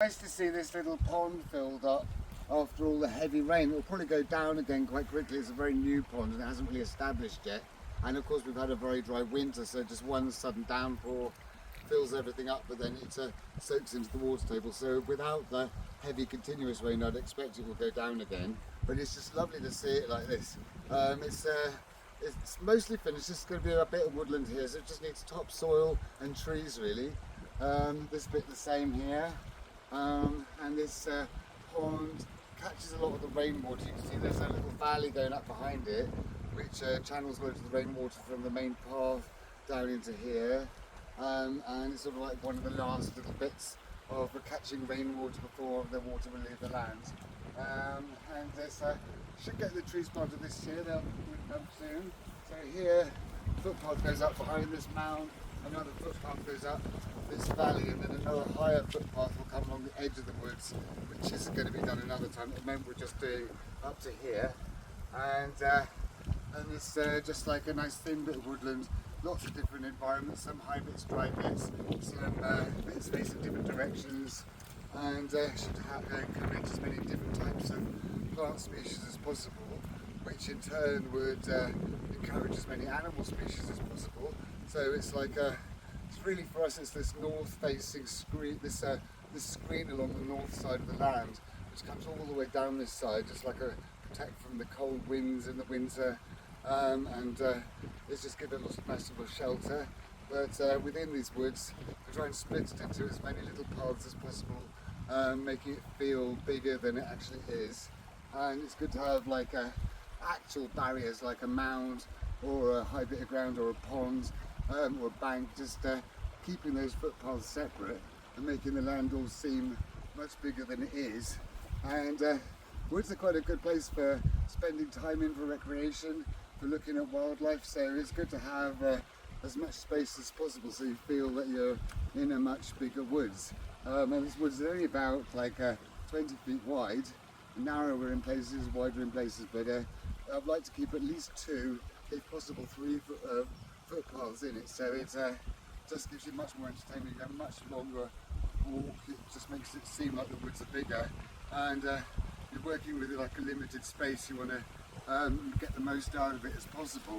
Nice to see this little pond filled up after all the heavy rain. It'll probably go down again quite quickly. It's a very new pond and it hasn't really established yet. And of course we've had a very dry winter, so just one sudden downpour fills everything up, but then it soaks into the water table. So without the heavy continuous rain, I'd expect it will go down again. But it's just lovely to see it like this. It's mostly finished. This is going to be a bit of woodland here, so it just needs topsoil and trees really. This bit the same here. And this pond catches a lot of the rainwater. You can see there's a little valley going up behind it, which channels most of the rainwater from the main path down into here. And it's sort of like one of the last little bits of catching rainwater before the water will leave the land. And this should get the trees planted this year. They'll come soon. So here, footpath goes up behind this mound. Another footpath goes up this valley, and then another higher footpath will come along the edge of the woods, which is going to be done another time. At the moment we're just doing up to here, and it's just like a nice thin bit of woodland, lots of different environments, some high bits, dry bits, some bits facing different directions, and should encourage as many different types of plant species as possible, which in turn would encourage as many animal species as possible. So it's like it's really for us, it's this north-facing screen, this screen along the north side of the land, which comes all the way down this side, just like a protect from the cold winds in the winter, and it's just given us a nice little shelter. But within these woods, we try and split it into as many little paths as possible, making it feel bigger than it actually is. And it's good to have like actual barriers, like a mound or a high bit of ground or a pond or a bank, just keeping those footpaths separate and making the land all seem much bigger than it is. And woods are quite a good place for spending time in for recreation, for looking at wildlife, so it's good to have as much space as possible so you feel that you're in a much bigger woods. And this woods is only about like 20 feet wide, narrower in places, wider in places, but I'd like to keep at least 2, if possible 3 footpaths in it, so it just gives you much more entertainment. You have a much longer walk, it just makes it seem like the woods are bigger, and you're working with like a limited space. You want to get the most out of it as possible.